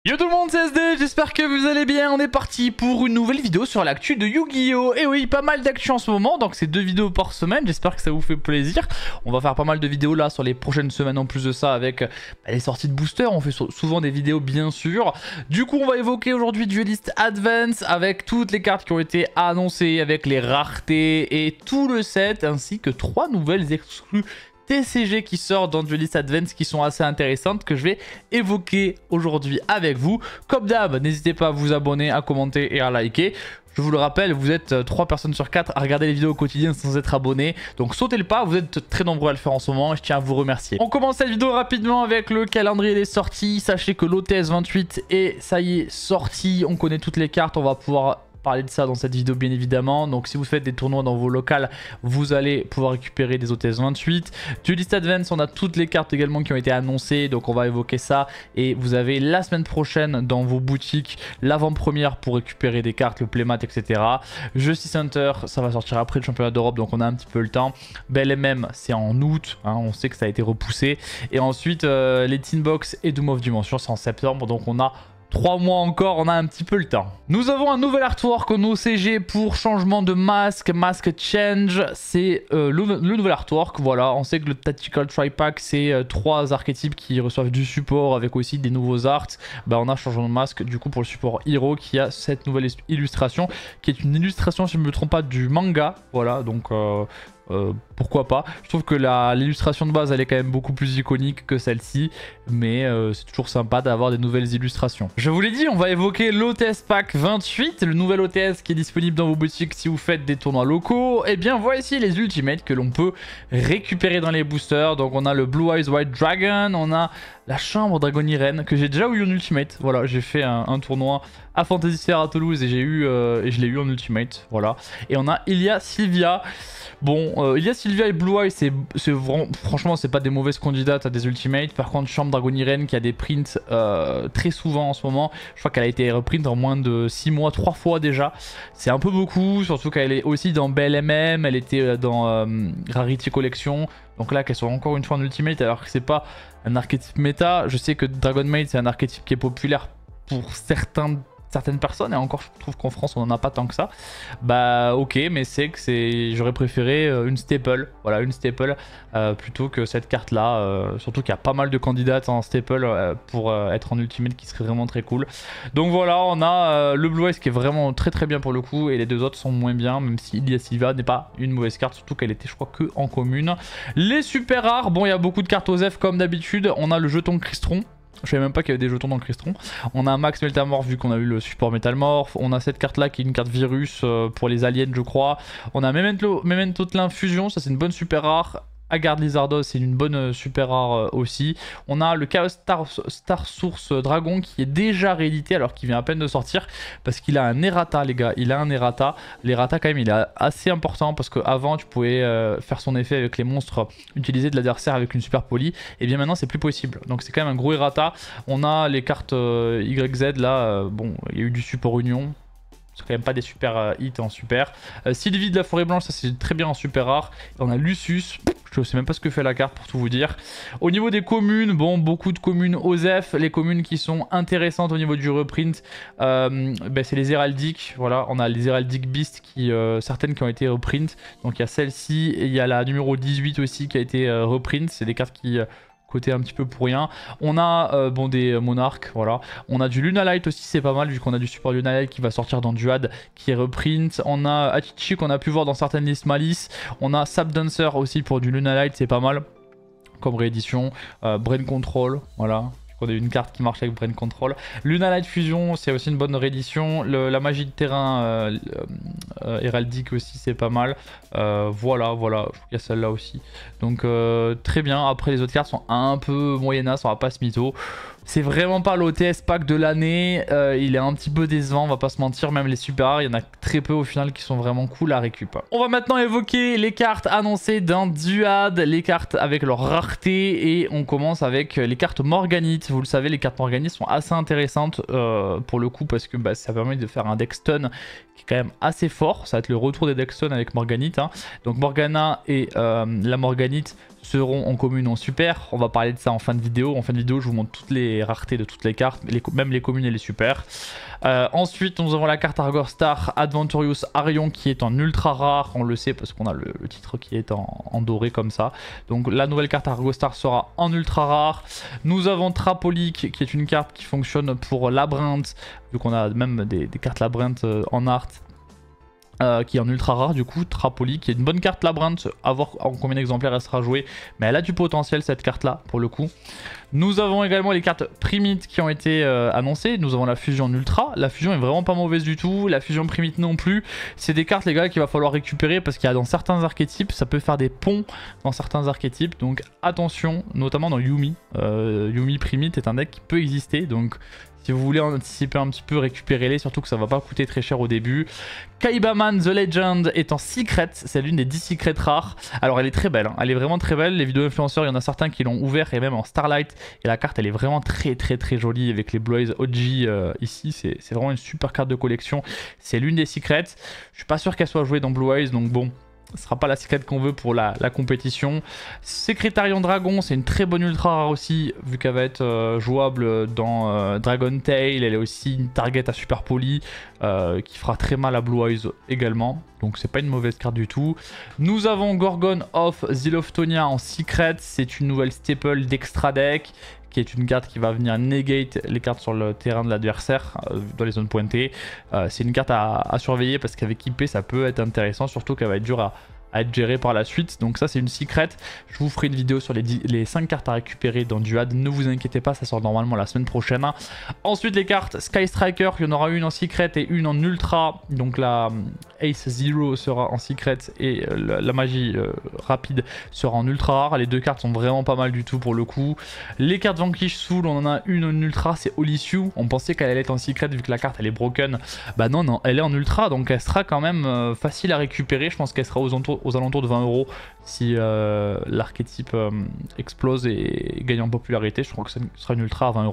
Yo tout le monde, c'est SD, j'espère que vous allez bien. On est parti pour une nouvelle vidéo sur l'actu de Yu-Gi-Oh! Et oui, pas mal d'actu en ce moment, donc c'est 2 vidéos par semaine, j'espère que ça vous fait plaisir. On va faire pas mal de vidéos là sur les prochaines semaines en plus de ça avec les sorties de boosters. On fait souvent des vidéos bien sûr. Du coup on va évoquer aujourd'hui Duelist Advance avec toutes les cartes qui ont été annoncées, avec les raretés et tout le set, ainsi que 3 nouvelles exclus TCG qui sortent dans Duelist Advance qui sont assez intéressantes que je vais évoquer aujourd'hui avec vous. Comme d'hab, n'hésitez pas à vous abonner, à commenter et à liker. Je vous le rappelle, vous êtes 3 personnes sur 4 à regarder les vidéos au quotidien sans être abonnés. Donc sautez le pas, vous êtes très nombreux à le faire en ce moment et je tiens à vous remercier. On commence cette vidéo rapidement avec le calendrier des sorties. Sachez que l'OTS 28 est, ça y est, sorti. On connaît toutes les cartes, on va pouvoir parler de ça dans cette vidéo bien évidemment. Donc si vous faites des tournois dans vos locales, vous allez pouvoir récupérer des OTS 28. Duelist Advance, on a toutes les cartes également qui ont été annoncées, donc on va évoquer ça. Et vous avez la semaine prochaine dans vos boutiques l'avant-première pour récupérer des cartes, le playmat, etc. Justice Hunter, ça va sortir après le championnat d'Europe, donc on a un petit peu le temps. BLMM, c'est en août, hein, on sait que ça a été repoussé. Et ensuite les Teen Box et Doom of Dimension, c'est en septembre, donc on a 3 mois encore, on a un petit peu le temps. Nous avons un nouvel artwork au CG pour changement de masque, Mask Change. C'est le nouvel artwork, voilà. On sait que le Tactical Tri-Pack, c'est 3 archétypes qui reçoivent du support avec aussi des nouveaux arts. Bah, on a changement de masque du coup pour le support Hero qui a cette nouvelle illustration, qui est une illustration, si je ne me trompe pas, du manga. Voilà, donc pourquoi pas. Je trouve que l'illustration de base elle est quand même beaucoup plus iconique que celle-ci, mais c'est toujours sympa d'avoir des nouvelles illustrations. Je vous l'ai dit, on va évoquer l'OTS Pack 28, le nouvel OTS qui est disponible dans vos boutiques si vous faites des tournois locaux. Et bien voici les ultimates que l'on peut récupérer dans les boosters. Donc on a le Blue Eyes White Dragon, on a la Chambre Dragon Irene que j'ai déjà eu en ultimate. Voilà, j'ai fait un tournoi à Fantasy Sphere à Toulouse et je l'ai eu en ultimate. Voilà. Et on a Ilia Sylvia. Bon, Ilia Sylvia et Blue Eye, franchement, c'est pas des mauvaises candidates à des ultimates. Par contre, Chambre Dragon Irene qui a des prints très souvent en ce moment. Je crois qu'elle a été reprint en moins de 6 mois, 3 fois déjà. C'est un peu beaucoup, surtout qu'elle est aussi dans BLMM, elle était dans Rarity Collection. Donc là, qu'elle soit encore une fois en ultimate alors que c'est pas un archétype méta. Je sais que Dragon Maid, c'est un archétype qui est populaire pour certaines personnes, et encore je trouve qu'en France on en a pas tant que ça. Bah ok, mais j'aurais préféré une staple, voilà, une staple plutôt que cette carte là, surtout qu'il y a pas mal de candidates en staple pour être en ultimate qui serait vraiment très cool. Donc voilà, on a le Blue Eyes qui est vraiment très bien pour le coup, et les deux autres sont moins bien, même si Ilia Sylvia n'est pas une mauvaise carte, surtout qu'elle était je crois que en commune. Les super rares, bon il y a beaucoup de cartes OSEF comme d'habitude. On a le jeton Crystron. Je savais même pas qu'il y avait des jetons dans le Crystron. On a un Max Metamorph vu qu'on a eu le support Metamorph. On a cette carte là qui est une carte virus pour les aliens je crois. On a Memento de l'infusion, ça c'est une bonne super rare. Haggard Lizardos, c'est une bonne super rare aussi. On a le Chaos Star Source Dragon qui est déjà réédité alors qu'il vient à peine de sortir parce qu'il a un errata les gars, il a un errata. L'errata quand même il est assez important parce qu'avant tu pouvais faire son effet avec les monstres utilisés de l'adversaire avec une super poly, et bien maintenant c'est plus possible. Donc c'est quand même un gros errata. On a les cartes YZ là, bon il y a eu du support Union. C'est quand même pas des super hits en super. Sylvie de la Forêt Blanche, ça c'est très bien en super rare. Et on a Lucius, je sais même pas ce que fait la carte pour tout vous dire. Au niveau des communes, bon, beaucoup de communes OSEF. Les communes qui sont intéressantes au niveau du reprint, c'est les héraldiques. Voilà, on a les héraldiques Beast, certaines qui ont été reprint. Donc il y a celle-ci, et il y a la numéro 18 aussi qui a été reprint. C'est des cartes qui côté un petit peu pour rien. On a des monarques, voilà. On a du Lunalight aussi, c'est pas mal vu qu'on a du support Lunalight qui va sortir dans Duad qui est reprint. On a Hachichi qu'on a pu voir dans certaines listes Malice. On a Sap Dancer aussi pour du Lunalight, c'est pas mal comme réédition. Brain Control, voilà. On a une carte qui marche avec Brain Control. Lunalight Fusion, c'est aussi une bonne réédition. La magie de terrain héraldique aussi, c'est pas mal. Voilà, je crois qu'il y a celle-là aussi. Donc très bien. Après, les autres cartes sont un peu moyennas, on va pas se mytho. C'est vraiment pas l'OTS pack de l'année, il est un petit peu décevant, on va pas se mentir, même les super rares, il y en a très peu au final qui sont vraiment cool à récup. On va maintenant évoquer les cartes annoncées dans Duad, les cartes avec leur rareté, et on commence avec les cartes Morganite. Vous le savez, les cartes Morganite sont assez intéressantes pour le coup parce que ça permet de faire un deck stun qui est quand même assez fort. Ça va être le retour des deck stun avec Morganite, hein. Donc Morgana et la Morganite seront en commune en super. On va parler de ça en fin de vidéo. En fin de vidéo, je vous montre toutes les les raretés de toutes les cartes, même les communes et les super. Ensuite nous avons la carte Argor Star Adventurious Arion qui est en ultra rare, on le sait parce qu'on a le titre qui est en doré comme ça. Donc la nouvelle carte Argor Star sera en ultra rare. Nous avons Trapolique qui est une carte qui fonctionne pour Labyrinthe, vu qu'on a même des cartes Labyrinthe en art. Qui est en ultra rare du coup, Trapoli, qui est une bonne carte Labyrinthe, à voir en combien d'exemplaires elle sera jouée, mais elle a du potentiel cette carte là pour le coup. Nous avons également les cartes Primite qui ont été annoncées, nous avons la fusion en ultra, la fusion est vraiment pas mauvaise du tout, la fusion Primite non plus, c'est des cartes les gars qu'il va falloir récupérer parce qu'il y a dans certains archétypes, ça peut faire des ponts dans certains archétypes, donc attention, notamment dans Yumi, Yumi Primite est un deck qui peut exister, donc si vous voulez anticiper un petit peu, récupérez-les, surtout que ça va pas coûter très cher au début. Kaibaman The Legend est en secret, c'est l'une des 10 secrets rares. Alors elle est très belle, hein. Elle est vraiment très belle, les vidéos influenceurs, il y en a certains qui l'ont ouvert et même en Starlight. Et la carte elle est vraiment très jolie avec les Blue Eyes OG ici, c'est vraiment une super carte de collection. C'est l'une des secrets, je suis pas sûr qu'elle soit jouée dans Blue Eyes, donc bon. Ce sera pas la secret qu'on veut pour la compétition. Secrétarion Dragon, c'est une très bonne ultra rare aussi, vu qu'elle va être jouable dans Dragon Tail. Elle est aussi une target à super poli, qui fera très mal à Blue Eyes également. Donc c'est pas une mauvaise carte du tout. Nous avons Gorgon of Ziloftonia en secret. C'est une nouvelle staple d'extra deck, qui est une carte qui va venir negate les cartes sur le terrain de l'adversaire dans les zones pointées. C'est une carte à surveiller parce qu'avec IP ça peut être intéressant, surtout qu'elle va être dure à être gérée par la suite. Donc ça c'est une secret. Je vous ferai une vidéo sur les 5 cartes à récupérer dans Duad. Ne vous inquiétez pas, ça sort normalement la semaine prochaine. Ensuite les cartes Sky Striker, il y en aura une en secret et une en ultra. Donc la Ace Zero sera en secret et la magie rapide sera en ultra rare. Les deux cartes sont vraiment pas mal du tout pour le coup. Les cartes Vanquish Soul, on en a une en ultra, c'est Olysue. On pensait qu'elle allait être en secret vu que la carte elle est broken. Bah non, elle est en ultra, donc elle sera quand même facile à récupérer. Je pense qu'elle sera aux alentours de 20 € si l'archétype explose et gagne en popularité. Je crois que ce sera une ultra à 20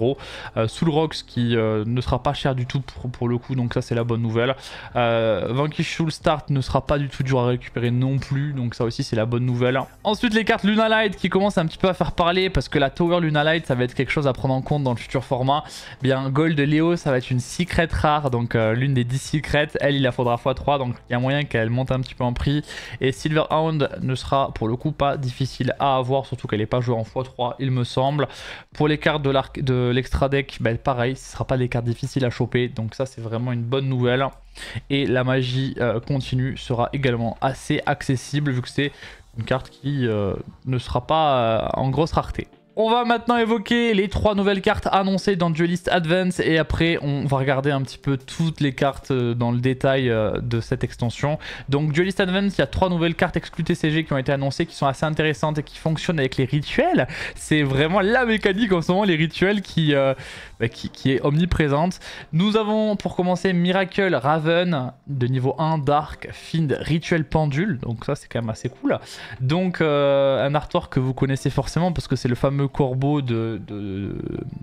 €. Soul Rocks qui ne sera pas cher du tout pour le coup, donc ça c'est la bonne nouvelle. Vanquish Soul Start ne sera pas du tout dur à récupérer non plus, donc ça aussi c'est la bonne nouvelle. Ensuite les cartes Lunalight qui commencent un petit peu à faire parler parce que la Tower Lunalight ça va être quelque chose à prendre en compte dans le futur format. Bien Gold Léo ça va être une secret rare, donc l'une des 10 secrets. Elle il la faudra x3, donc il y a moyen qu'elle monte un petit peu en prix. Et Silverhound ne sera pour le coup pas difficile à avoir, surtout qu'elle n'est pas jouée en x3 il me semble. Pour les cartes de l'extra deck, bah, pareil, ce ne sera pas des cartes difficiles à choper, donc ça c'est vraiment une bonne nouvelle. Et la magie continue sera également assez accessible vu que c'est une carte qui ne sera pas en grosse rareté. On va maintenant évoquer les 3 nouvelles cartes annoncées dans Duelist Advance et après on va regarder un petit peu toutes les cartes dans le détail de cette extension. Donc Duelist Advance, il y a 3 nouvelles cartes exclues TCG qui ont été annoncées, qui sont assez intéressantes et qui fonctionnent avec les rituels. C'est vraiment la mécanique en ce moment, les rituels qui est omniprésente. Nous avons pour commencer Miracle Raven de niveau 1, Dark, Fiend, Rituel Pendule, donc ça c'est quand même assez cool. Donc un artwork que vous connaissez forcément parce que c'est le fameux corbeau de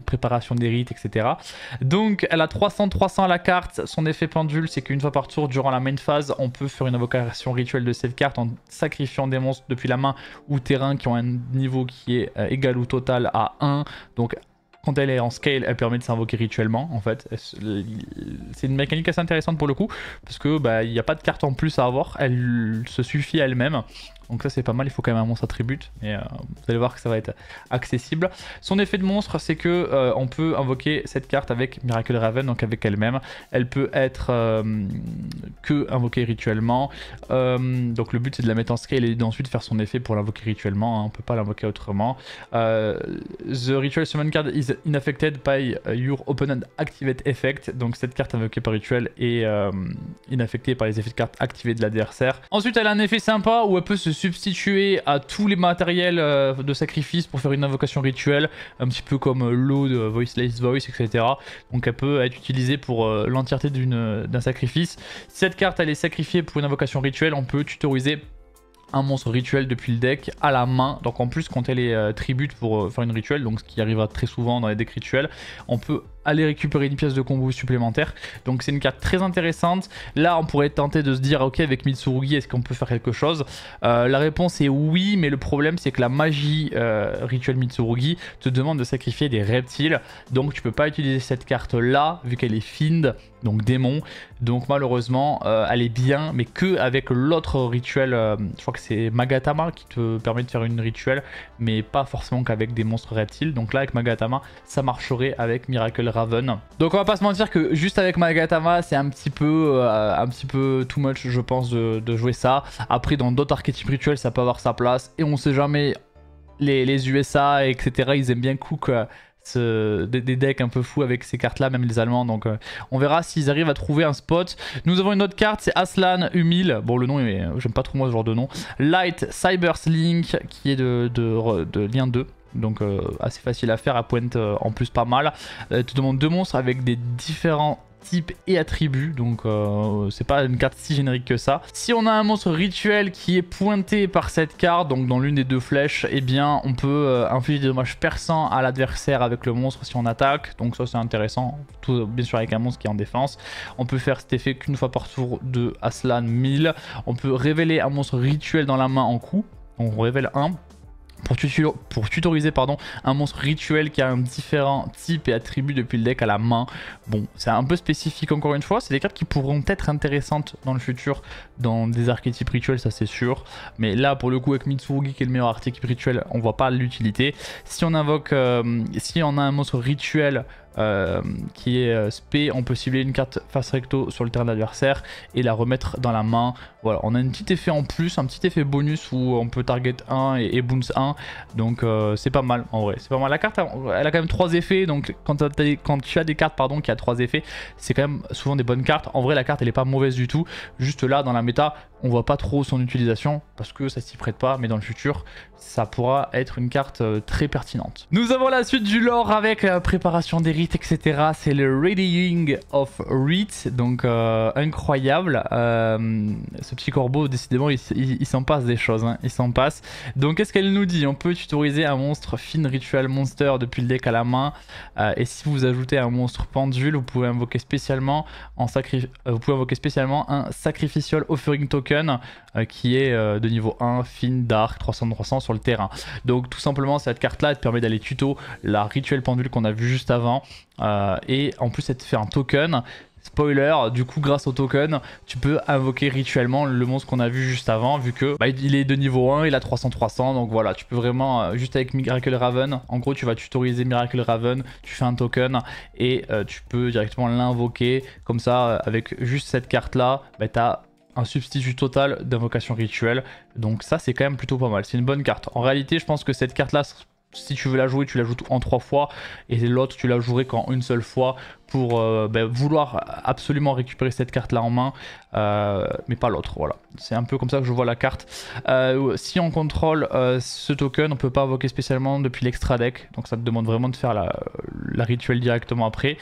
préparation des rites, etc. Donc elle a 300 à la carte. Son effet pendule, c'est qu'une fois par tour durant la main phase, on peut faire une invocation rituelle de cette carte en sacrifiant des monstres depuis la main ou terrain qui ont un niveau qui est égal ou total à 1. Donc quand elle est en scale, elle permet de s'invoquer rituellement en fait. C'est une mécanique assez intéressante pour le coup, parce que il n'y a pas de carte en plus à avoir, elle se suffit à elle-même. Donc ça c'est pas mal, il faut quand même un monstre attribute, mais vous allez voir que ça va être accessible. Son effet de monstre, c'est que on peut invoquer cette carte avec Miracle Raven, donc avec elle-même. Elle peut être que invoquée rituellement. Donc le but c'est de la mettre en scale et d'ensuite faire son effet pour l'invoquer rituellement, hein. On peut pas l'invoquer autrement. The Ritual Summon Card is unaffected by your opponent activate effect. Donc cette carte invoquée par rituel est inaffectée par les effets de carte activés de l'adversaire. Ensuite elle a un effet sympa où elle peut se substituer à tous les matériels de sacrifice pour faire une invocation rituelle, un petit peu comme l'eau de Voiceless Voice, etc. Donc elle peut être utilisée pour l'entièreté d'un sacrifice. Si cette carte elle est sacrifiée pour une invocation rituelle, on peut tutoriser un monstre rituel depuis le deck à la main. Donc en plus quand elle est tribute pour faire une rituelle, donc ce qui arrivera très souvent dans les decks rituels, on peut aller récupérer une pièce de combo supplémentaire. Donc c'est une carte très intéressante. Là on pourrait tenter de se dire ok, avec Mitsurugi est-ce qu'on peut faire quelque chose? La réponse est oui, mais le problème c'est que la magie rituel Mitsurugi te demande de sacrifier des reptiles, donc tu peux pas utiliser cette carte là vu qu'elle est fiend, donc démon. Donc malheureusement elle est bien, mais que avec l'autre rituel, je crois que c'est Magatama qui te permet de faire une rituel, mais pas forcément qu'avec des monstres reptiles. Donc là avec Magatama ça marcherait avec Miracle Raven. Donc on va pas se mentir que juste avec Magatama c'est un petit peu too much je pense de jouer ça. Après dans d'autres archétypes rituels ça peut avoir sa place, et on sait jamais, les USA etc ils aiment bien cook des decks un peu fous avec ces cartes là, même les Allemands. Donc on verra s'ils arrivent à trouver un spot. Nous avons une autre carte, c'est Aslan Humil. Bon le nom j'aime pas trop moi ce genre de nom. Light Cybers Link qui est de lien 2. Donc assez facile à faire, à pointe en plus pas mal. Tu demandes 2 monstres avec des différents types et attributs, donc c'est pas une carte si générique que ça. Si on a un monstre rituel qui est pointé par cette carte, donc dans l'une des 2 flèches, eh bien on peut infliger des dommages perçants à l'adversaire avec le monstre si on attaque, donc ça c'est intéressant, tout bien sûr avec un monstre qui est en défense. On peut faire cet effet qu'une fois par tour de Aslan 1000. On peut révéler un monstre rituel dans la main en coup, on révèle un. Pour tutoriser un monstre rituel qui a un différent type et attribut depuis le deck à la main. Bon, c'est un peu spécifique encore une fois, c'est des cartes qui pourront être intéressantes dans le futur dans des archétypes rituels, ça c'est sûr. Mais là pour le coup avec Mitsurugi qui est le meilleur archétype rituel, on voit pas l'utilité. Si on invoque, si on a un monstre rituel qui est spé, on peut cibler une carte face recto sur le terrain d'adversaire et la remettre dans la main. Voilà, on a un petit effet en plus, un petit effet bonus où on peut target 1 et bounce 1, donc c'est pas mal en vrai, c'est pas mal. La carte elle a quand même 3 effets, donc quand tu as des cartes qui a 3 effets, c'est quand même souvent des bonnes cartes. En vrai la carte elle est pas mauvaise du tout, juste là dans la méta on voit pas trop son utilisation parce que ça s'y prête pas, mais dans le futur ça pourra être une carte très pertinente. Nous avons la suite du lore avec la préparation des rites etc. C'est le Readying of Rites, donc incroyable. Ce petit corbeau décidément il s'en passe des choses, hein. Il s'en passe. Donc qu'est-ce qu'elle nous dit? On peut tutoriser un monstre Fin Ritual Monster depuis le deck à la main, et si vous ajoutez un monstre pendule vous pouvez invoquer spécialement un Sacrificial Offering Token qui est de niveau 1, Fin, Dark, 300-300 sur le terrain. Donc tout simplement cette carte là elle te permet d'aller tuto la rituel pendule qu'on a vu juste avant, et en plus elle te fait un token. Spoiler, du coup grâce au token tu peux invoquer rituellement le monstre qu'on a vu juste avant, vu que il est de niveau 1, il a 300-300, donc voilà, tu peux vraiment juste avec Miracle Raven, en gros tu vas tutoriser Miracle Raven, tu fais un token et tu peux directement l'invoquer comme ça. Avec juste cette carte là tu as un substitut total d'invocation rituelle, donc ça c'est quand même plutôt pas mal, c'est une bonne carte. En réalité je pense que cette carte là, si tu veux la jouer, tu la joues en 3 fois, et l'autre tu la jouerais qu'en une seule fois pour vouloir absolument récupérer cette carte là en main, mais pas l'autre. Voilà, c'est un peu comme ça que je vois la carte. Si on contrôle ce token, on peut pas invoquer spécialement depuis l'extra deck, donc ça te demande vraiment de faire la rituel directement après.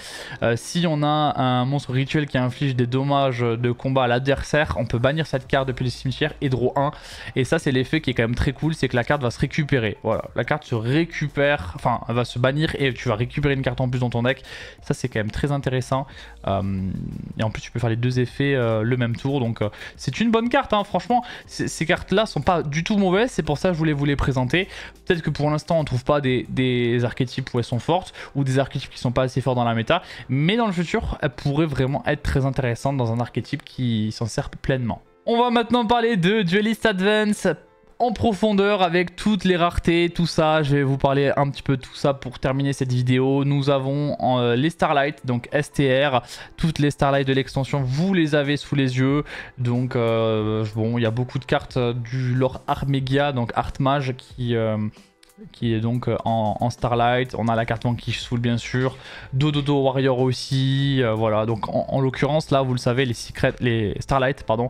Si on a un monstre rituel qui inflige des dommages de combat à l'adversaire, on peut bannir cette carte depuis le cimetière et draw 1, et ça c'est l'effet qui est quand même très cool, c'est que la carte va se récupérer. Voilà, la carte se récupère, enfin elle va se bannir et tu vas récupérer une carte en plus dans ton deck. Ça c'est quand même très intéressant, et en plus tu peux faire les 2 effets le même tour, donc c'est une bonne carte, hein. Franchement ces cartes là sont pas du tout mauvaises, c'est pour ça que je voulais vous les présenter. Peut-être que pour l'instant on trouve pas des archétypes où elles sont fortes, ou des archétypes qui sont pas assez forts dans la méta, mais dans le futur elles pourraient vraiment être très intéressantes dans un archétype qui s'en sert pleinement. On va maintenant parler de Duelist Advance en profondeur avec toutes les raretés, tout ça. Je vais vous parler un petit peu de tout ça pour terminer cette vidéo. Nous avons les Starlight, donc STR, toutes les Starlight de l'extension, vous les avez sous les yeux. Donc bon, il y a beaucoup de cartes du lore Armegia, donc Artmage qui est donc en Starlight. On a la carte Monkey Soul bien sûr, Dododo Warrior aussi, voilà. Donc en l'occurrence là vous le savez, les Starlight pardon,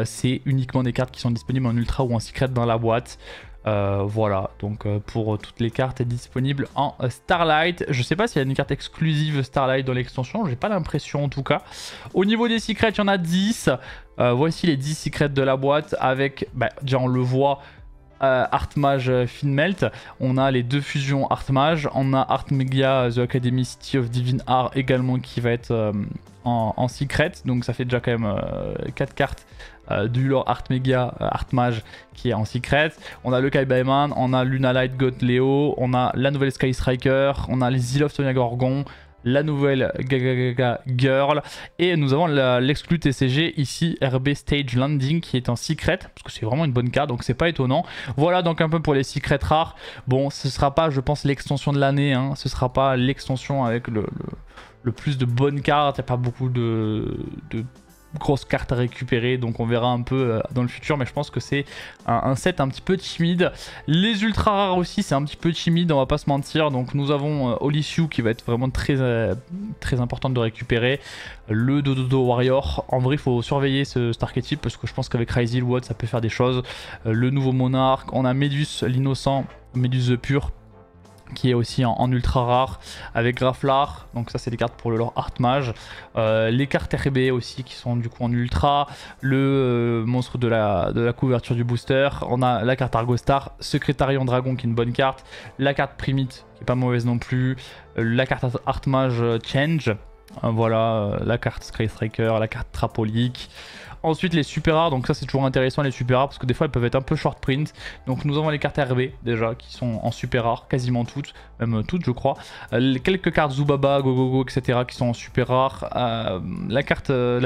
c'est uniquement des cartes qui sont disponibles en ultra ou en secret dans la boîte. Voilà, donc pour toutes les cartes disponibles en Starlight. Je sais pas s'il y a une carte exclusive Starlight dans l'extension, j'ai pas l'impression en tout cas. Au niveau des secrets, il y en a 10. Voici les 10 secrets de la boîte avec, déjà on le voit, Art Mage Finmelt, on a les 2 fusions Art Mage, on a Art Mega The Academy City of Divine Art également qui va être en secret, donc ça fait déjà quand même 4 cartes du lore Art Mega Art Mage qui est en secret. On a le Kaibaeman, on a Luna Light God Leo, on a la nouvelle Sky Striker, on a les Zeal of Sonia Gorgon, la nouvelle Gaga Girl, et nous avons l'exclu TCG ici, RB Stage Landing, qui est en secret, parce que c'est vraiment une bonne carte, donc c'est pas étonnant. Voilà donc un peu pour les secrets rares. Bon, ce sera pas, je pense, l'extension de l'année, hein. Ce sera pas l'extension avec le plus de bonnes cartes, il n'y a pas beaucoup de grosses cartes à récupérer, donc on verra un peu dans le futur, mais je pense que c'est un set un petit peu timide. Les ultra rares aussi, c'est un petit peu timide, on va pas se mentir. Donc nous avons Olysue qui va être vraiment très importante de récupérer, le Dododo Warrior. En vrai, il faut surveiller cet archétype parce que je pense qu'avec Ryzeal ou autre, ça peut faire des choses. Le nouveau Monarque, on a Médus l'innocent, Médus the Pure, qui est aussi en ultra rare avec Graflar, donc ça c'est des cartes pour le lore Art Mage. Les cartes RB aussi qui sont du coup en ultra, le monstre de la couverture du booster, on a la carte Argostar, Secrétarion Dragon qui est une bonne carte, la carte Primite qui est pas mauvaise non plus, la carte Art Mage Change, voilà, la carte Sky Striker, la carte Trapolique. Ensuite les super rares, donc ça c'est toujours intéressant les super rares parce que des fois elles peuvent être un peu short print. Donc nous avons les cartes RB déjà qui sont en super rare, quasiment toutes, même toutes je crois. Quelques cartes Zubaba, Gogogo, etc. qui sont en super rare. La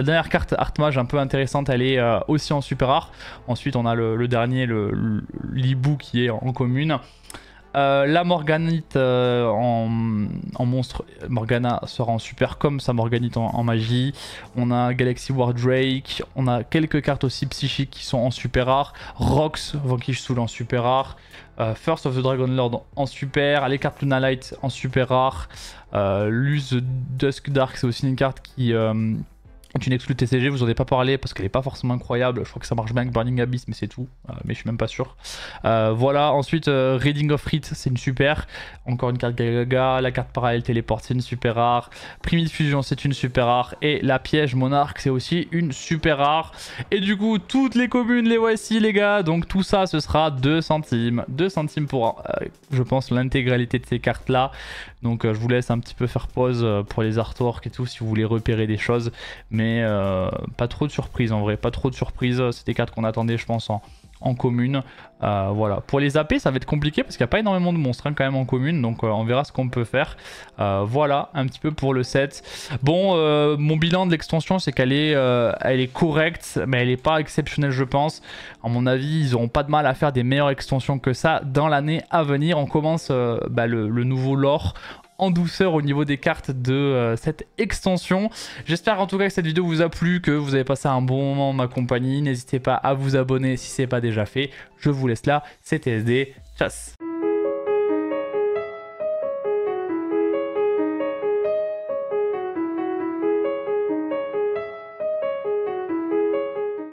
dernière carte Art Mage un peu intéressante, elle est aussi en super rare. Ensuite on a le dernier, l'Hibou qui est en commune. La Morganite en monstre, Morgana sera en super comme sa Morganite en magie. On a Galaxy War Drake, on a quelques cartes aussi psychiques qui sont en super rare. Rox, Vanquish Soul en super rare. First of the Dragon Lord en super. Les cartes Luna Light en super rare. Luz Dusk Dark, c'est aussi une carte qui est une exclue TCG, vous en avez pas parlé parce qu'elle est pas forcément incroyable. Je crois que ça marche bien avec Burning Abyss, mais c'est tout. Mais je suis même pas sûr. Voilà, ensuite Reading of Rite, c'est une super. Encore une carte Gaga. La carte Parallèle Téléport, c'est une super rare. Primitive Fusion, c'est une super rare. Et la Piège Monarque, c'est aussi une super rare. Et du coup, toutes les communes, les voici les gars. Donc tout ça, ce sera 2 centimes. 2 centimes pour, je pense, l'intégralité de ces cartes là. Donc je vous laisse un petit peu faire pause pour les artworks et tout si vous voulez repérer des choses. Mais pas trop de surprises en vrai, pas trop de surprises. C'est des cartes qu'on attendait je pense en commune. Voilà. Pour les AP ça va être compliqué parce qu'il n'y a pas énormément de monstres hein, quand même en commune. Donc on verra ce qu'on peut faire. Voilà un petit peu pour le set. Bon mon bilan de l'extension c'est qu'elle est, elle est correcte mais elle n'est pas exceptionnelle je pense. À mon avis ils n'auront pas de mal à faire des meilleures extensions que ça dans l'année à venir. On commence le nouveau lore en douceur au niveau des cartes de cette extension. J'espère en tout cas que cette vidéo vous a plu, que vous avez passé un bon moment en ma compagnie. N'hésitez pas à vous abonner si ce n'est pas déjà fait. Je vous laisse là, c'était SD. Tchass.